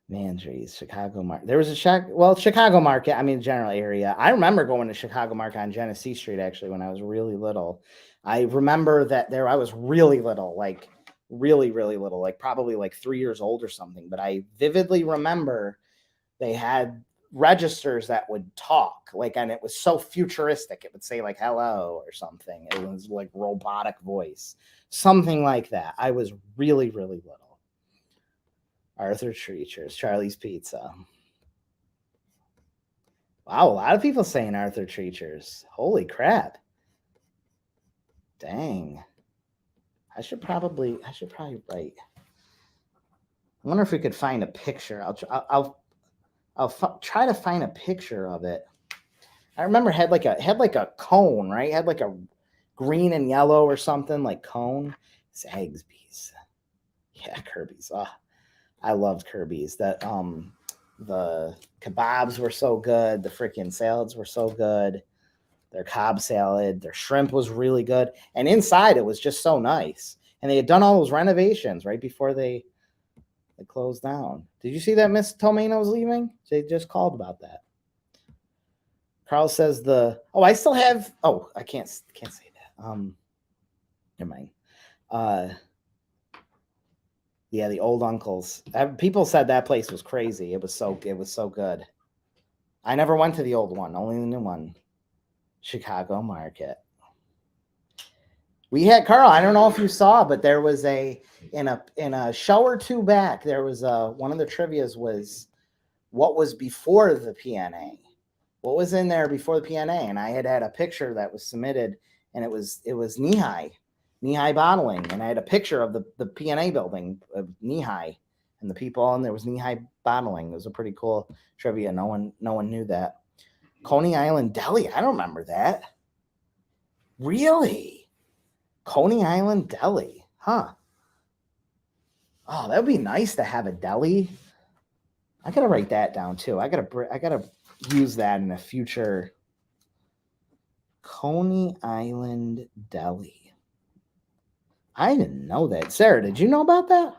Mandries, Chicago Market. There was a Chicago Market. I mean, general area. I remember going to Chicago Market on Genesee Street actually when I was really little. I remember that there. I was really little, like really, really little, like probably like 3 years old or something. But I vividly remember they had registers that would talk, like, and it was so futuristic. It would say like hello or something. It was like robotic voice, something like that. I was really, really little. Arthur Treachers, Charlie's Pizza. Wow, a lot of people saying Arthur Treachers. Holy crap. Dang. I should probably write. I wonder if we could find a picture. I'll try to find a picture of it. I remember it had like a cone, right? It had like a green and yellow or something, like cone. Zagsby's. Yeah, Kirby's. Oh, I loved Kirby's. That The kebabs were so good. The freaking salads were so good. Their Cobb salad, their shrimp was really good. And inside it was just so nice. And they had done all those renovations right before they closed down. Did you see that Miss Tomeno was leaving? They just called about that. Carl says I still have, I can't say that. Never mind. Yeah, the old uncles. People said that place was crazy. It was so good. I never went to the old one, only the new one. Chicago Market. We had Carl. I don't know if you saw, but there was in a show or two back. There was one of the trivia's was what was before the PNA. What was in there before the PNA? And I had a picture that was submitted, and it was knee-high bottling, and I had a picture of the PNA building of knee-high and the people, and there was knee-high bottling. It was a pretty cool trivia. No one knew that. Coney Island Deli. I don't remember that. Really? Coney Island Deli. Huh. Oh, that would be nice to have a deli. I got to write that down too. I got to use that in a future. Coney Island Deli. I didn't know that. Sarah, did you know about that?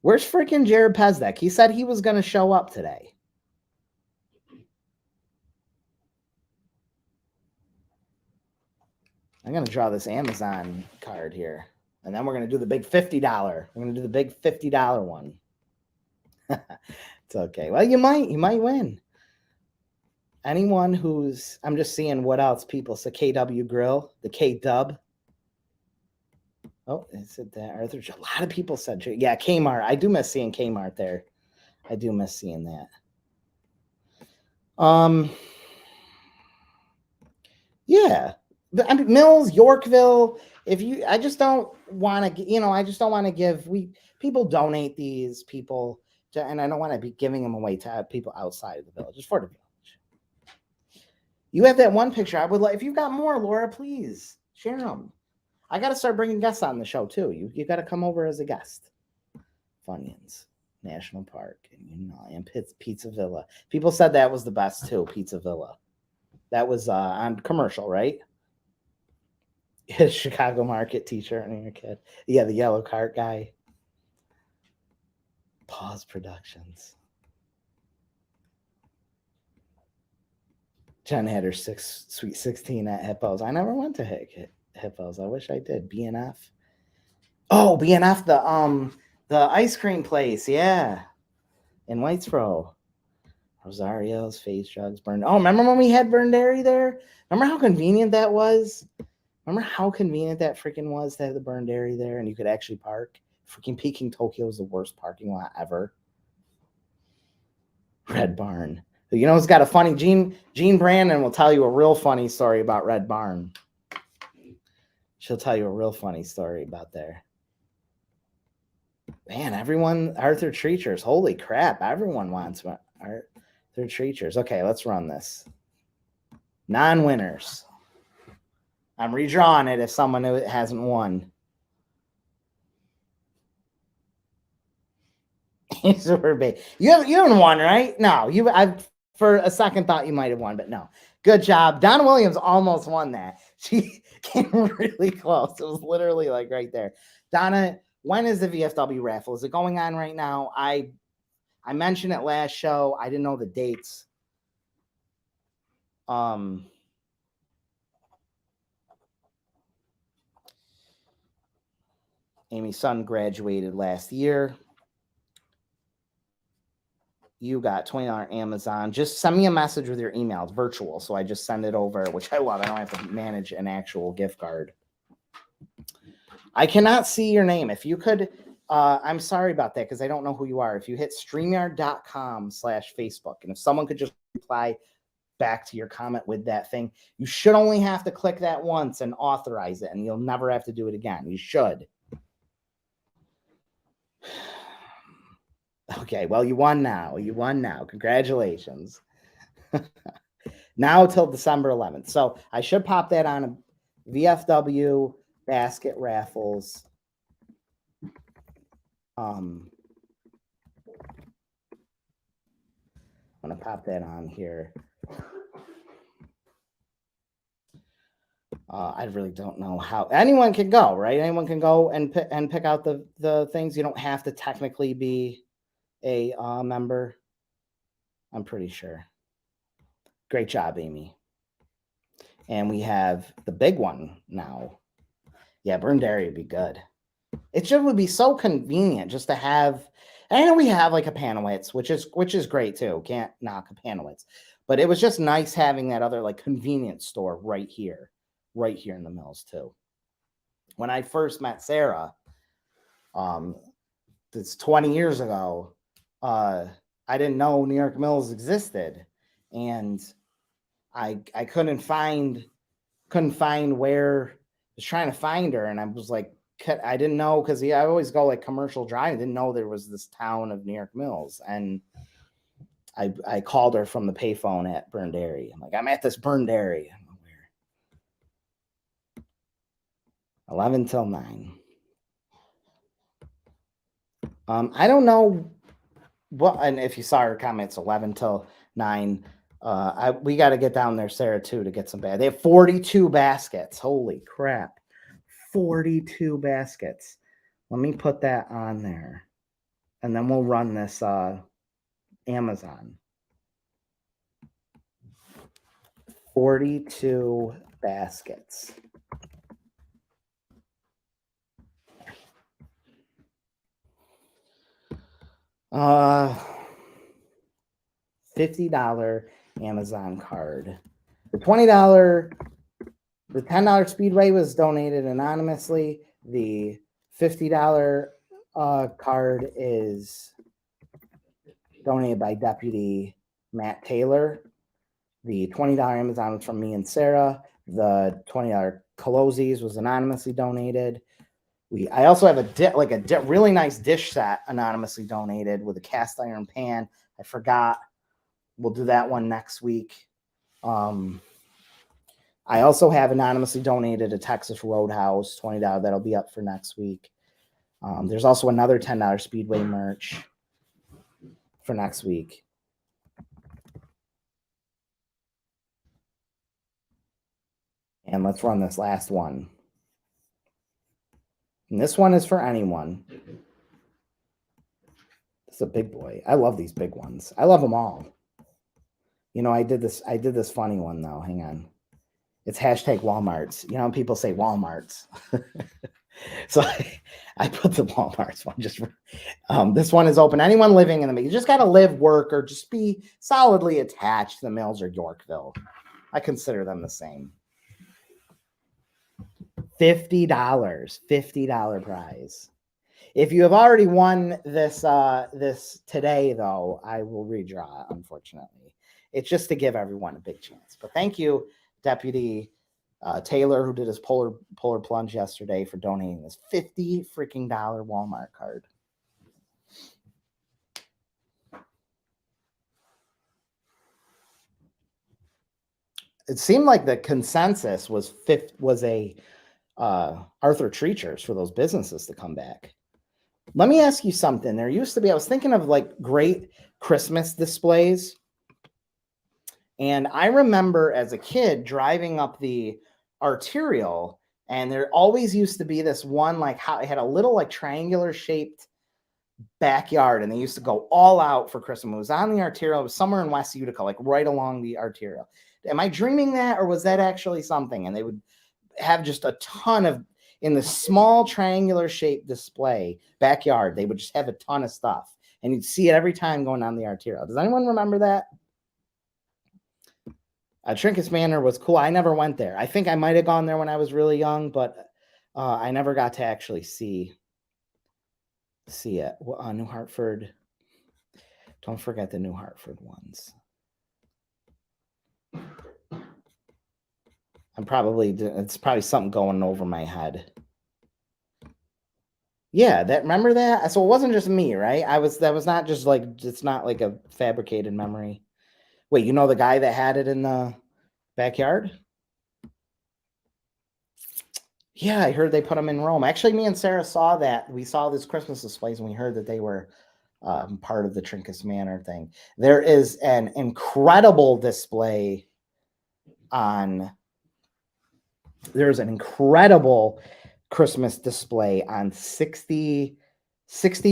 Where's freaking Jared Pezdek? He said he was going to show up today. I'm going to draw this Amazon card here. And then we're going to do the big $50. We're going to do the big $50 one. It's okay. Well, you might win. Anyone who's, I'm just seeing what else people say. KW Grill, the K-Dub. Oh, is it that? Arthur? A lot of people said, yeah, Kmart. I do miss seeing Kmart there. I do miss seeing that. Yeah. I mean, Mills, Yorkville. I just don't want to give. People donate these people and I don't want to be giving them away to people outside of the village, just for the village. You have that one picture. I would like, if you've got more, Laura, please share them. I got to start bringing guests on the show too. You got to come over as a guest. Funyuns National Park and Pizza Villa. People said that was the best too. Pizza Villa. That was on commercial, right? His Chicago Market t-shirt on your kid. Yeah, the yellow cart guy. Pause Productions. Jen had her Sweet 16 at Hippos. I never went to Hippos. I wish I did. BNF. Oh, BNF, the ice cream place. Yeah. In Whitesboro. Rosario's, Face Drugs, Burned. Oh, remember when we had Burned Dairy there? Remember how convenient that was? Remember how convenient that freaking was to have the Burned Dairy there and you could actually park? Freaking Peking Tokyo was the worst parking lot ever. Red Barn. You know, it's got a funny Jean Brandon will tell you a real funny story about Red Barn. She'll tell you a real funny story about there. Man, everyone, Arthur Treachers. Holy crap. Everyone wants Arthur Treachers. Okay, let's run this. Non-winners. I'm redrawing it if someone hasn't won. You haven't won, right? No, I for a second thought you might have won, but no. Good job. Donna Williams almost won that. She came really close. It was literally like right there. Donna, when is the VFW raffle? Is it going on right now? I mentioned it last show. I didn't know the dates. Amy's son graduated last year. You got $20 Amazon. Just send me a message with your email. It's virtual, so I just send it over, which I love. I don't have to manage an actual gift card. I cannot see your name. If you could, I'm sorry about that because I don't know who you are. If you hit StreamYard.com/Facebook, and if someone could just reply back to your comment with that thing, you should only have to click that once and authorize it, and you'll never have to do it again. You should. Okay, well, you won now. Congratulations. Now till December 11th. So I should pop that on a VFW basket raffles. I'm going to pop that on here. I really don't know how anyone can go, right? Anyone can go and pick out the things. You don't have to technically be a member. I'm pretty sure. Great job, Amy. And we have the big one now. Yeah, Burn Dairy would be good. It just would be so convenient just to have. I know we have like a Panowitz, which is great too. Can't knock a Panowitz, but it was just nice having that other like convenience store right here in the mills too. When I first met Sarah, it's 20 years ago, I didn't know New York Mills existed, and I couldn't find where. I was trying to find her, and I was like, I didn't know, because I always go like commercial drive. I didn't know there was this town of New York Mills, and I called her from the payphone at Burn Dairy. I'm like, I'm at this Burn Dairy. 11 till 9. I don't know what, and if you saw her comments, 11 till 9. We got to get down there, Sarah, too, to get some bad. They have 42 baskets. Holy crap. 42 baskets. Let me put that on there. And then we'll run this Amazon. 42 baskets. $50 Amazon card. The $20, the $10 Speedway was donated anonymously. The $50 card is donated by Deputy Matt Taylor. The $20 Amazon was from me and Sarah. The $20 Colosi's was anonymously donated. I also have a really nice dish set anonymously donated with a cast iron pan. I forgot. We'll do that one next week. I also have anonymously donated a Texas Roadhouse, $20. That'll be up for next week. There's also another $10 Speedway merch for next week. And let's run this last one. And this one is for anyone. It's a big boy. I love these big ones. I love them all. You know, I did this funny one though. Hang on. It's hashtag Walmarts. You know, people say Walmarts. So I put the Walmarts one just for, this one is open. Anyone living in the, you just got to live, work, or just be solidly attached to the Mills or Yorkville. I consider them the same. $50 prize. If you have already won this today, though, I will redraw it, unfortunately. It's just to give everyone a big chance. But thank you, Deputy Taylor, who did his polar plunge yesterday, for donating this $50 freaking Walmart card. It seemed like the consensus was a Arthur Treachers for those businesses to come back. Let me ask you something. There used to be, I was thinking of like great Christmas displays. And I remember as a kid driving up the arterial, and there always used to be this one, like how it had a little like triangular shaped backyard, and they used to go all out for Christmas. It was on the arterial. It was somewhere in West Utica, like right along the arterial. Am I dreaming that, or was that actually something? And they would have just a ton of, in the small triangular shaped display backyard, they would just have a ton of stuff, and you'd see it every time going down the arterial. Does anyone remember that? Trinkets Manor was cool. I never went there. I think I might have gone there when I was really young, but I never got to actually see it. New Hartford. Don't forget the New Hartford ones. It's probably something going over my head. Yeah, remember that? So it wasn't just me, right? That was not just like, it's not like a fabricated memory. Wait, you know the guy that had it in the backyard? Yeah, I heard they put them in Rome. Actually, me and Sarah saw that. We saw this Christmas displays, and we heard that they were part of the Trinkus Manor thing. There is an incredible display on. There's an incredible Christmas display on 60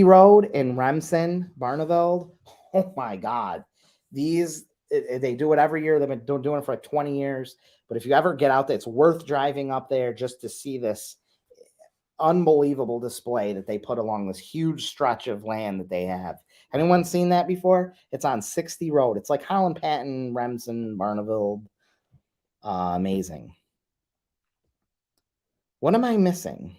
Road in Remsen, Barneveld. Oh my God. They do it every year. They've been doing it for like 20 years. But if you ever get out there, it's worth driving up there just to see this unbelievable display that they put along this huge stretch of land that they have. Anyone seen that before? It's on 60 Road. It's like Holland Patton, Remsen, Barneveld. Amazing. What am I missing?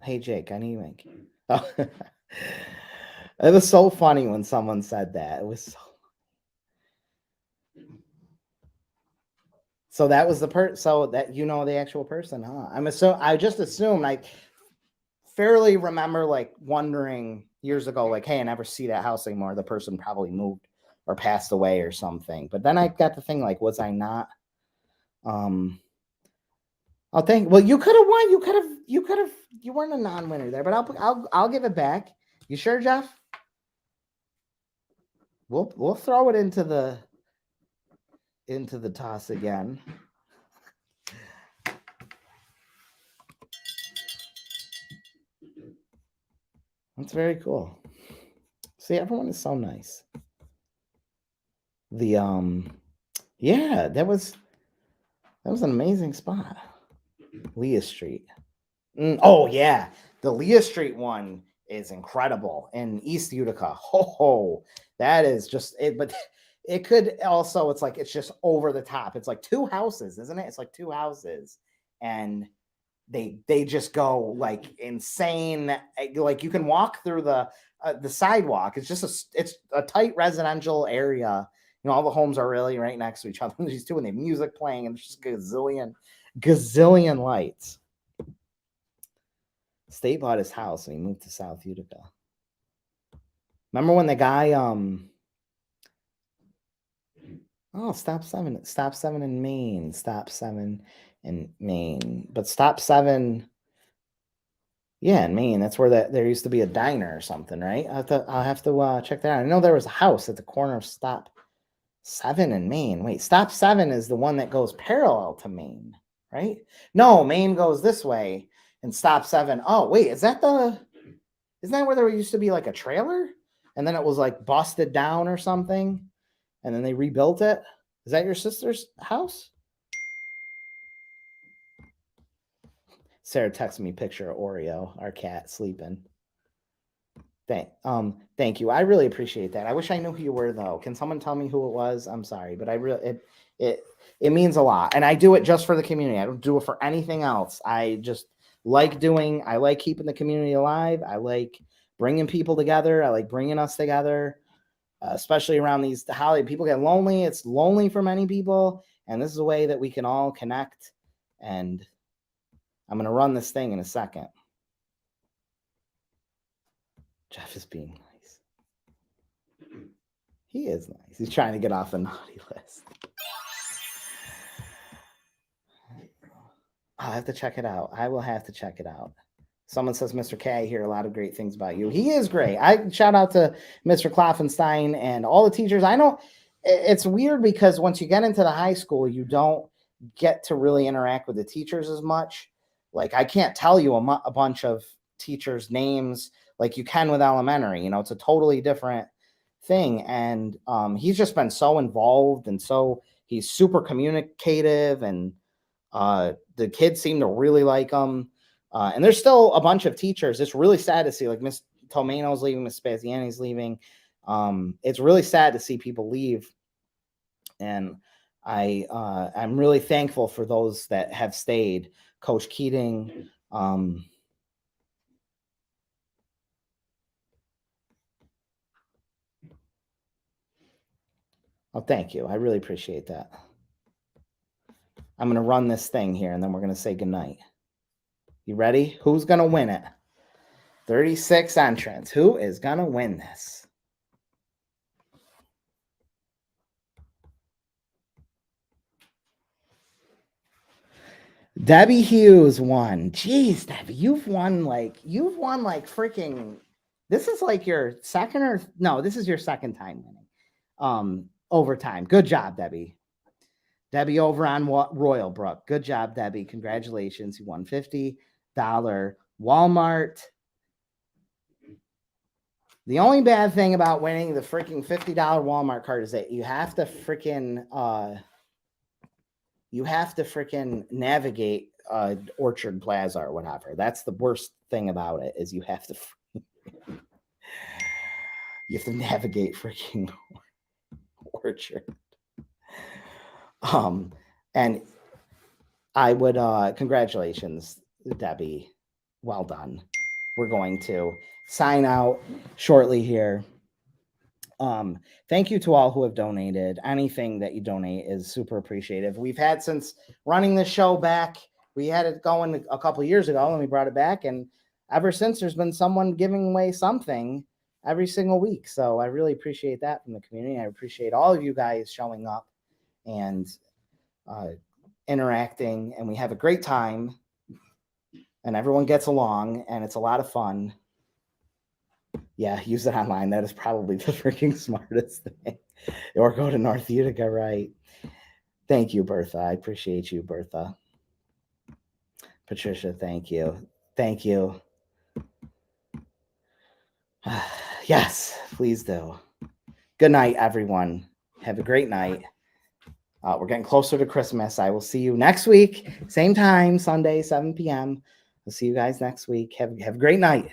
Hey, Jake, I need to make. Oh. It was so funny when someone said that. It was so that was the so that the actual person, huh? I just assumed. I fairly remember like wondering years ago, like, hey, I never see that house anymore. The person probably moved or passed away or something. But then I got to think, like, was I not? I'll think. Well, you could have won. You weren't a non-winner there, but I'll give it back. You sure, Jeff? We'll throw it into the toss again. That's very cool. See, everyone is so nice. Yeah, that was an amazing spot. Leah Street. Oh yeah, the Leah Street one is incredible in East Utica. That is just it. But it could also, it's just over the top. It's like two houses, isn't it? It's like two houses, and they just go like insane. Like you can walk through the sidewalk. It's just it's a tight residential area. All the homes are really right next to each other. These two, and they have music playing, and there's just gazillion lights. State bought his house and he moved to South Utica. Remember when the guy stop 7 in Maine, stop 7 in Maine, but stop 7, yeah, in Maine. That's where there used to be a diner or something, right? I'll have to check that out. I know there was a house at the corner of stop 7 in Maine. Wait, stop 7 is the one that goes parallel to Maine, right? No, Maine goes this way, and stop 7. Oh, wait, isn't that where there used to be like a trailer, and then it was like busted down or something, and then they rebuilt it? Is that your sister's house? Sarah texted me a picture of Oreo, our cat, sleeping. Thank you. I really appreciate that. I wish I knew who you were, though. Can someone tell me who it was? I'm sorry, but it means a lot, and I do it just for the community. I don't do it for anything else. I just like keeping the community alive. I like bringing people together. I like bringing us together, especially around these holidays. People get lonely. It's lonely for many people, and this is a way that we can all connect. And I'm going to run this thing in a second. Jeff is being nice. He is nice. He's trying to get off the naughty list. I'll have to check it out. I will have to check it out. Someone says, Mr. K, I hear a lot of great things about you. He is great. I shout out to Mr. Kloffenstein and all the teachers. I know it's weird because once you get into the high school, you don't get to really interact with the teachers as much. Like, I can't tell you a bunch of teachers' names like you can with elementary. It's a totally different thing. And he's just been so involved, and so he's super communicative, and the kids seem to really like him. And there's still a bunch of teachers. It's really sad to see, like Miss Tomano's leaving, Miss Spaziani's leaving. It's really sad to see people leave. And I'm really thankful for those that have stayed. Coach Keating. Oh, thank you. I really appreciate that. I'm going to run this thing here, and then we're going to say goodnight. You ready? Who's going to win it? 36 entrants. Who is going to win this? Debbie Hughes won. Jeez, Debbie, you've won like freaking This is like your second or no, this is your second time winning. Overtime. Good job, Debbie. Debbie over on Royal Brook. Good job, Debbie. Congratulations. You won $50 Walmart. The only bad thing about winning the freaking $50 Walmart card is that you have to freaking navigate Orchard Plaza or whatever. That's the worst thing about it is you have to navigate freaking Orchard. And I would congratulations, Debbie. Well done. We're going to sign out shortly here. Thank you to all who have donated. Anything that you donate is super appreciative. We've had since running the show back. We had it going a couple of years ago and we brought it back. And ever since there's been someone giving away something every single week. So I really appreciate that from the community. I appreciate all of you guys showing up and interacting, and we have a great time and everyone gets along and it's a lot of fun. Yeah, use it online. That is probably the freaking smartest thing. Or go to North Utica, right? Thank you, Bertha. I appreciate you, Bertha. Patricia, thank you. Thank you. Yes, please do. Good night, everyone. Have a great night. We're getting closer to Christmas. I will see you next week. Same time, Sunday, 7 p.m. I'll see you guys next week. Have a great night.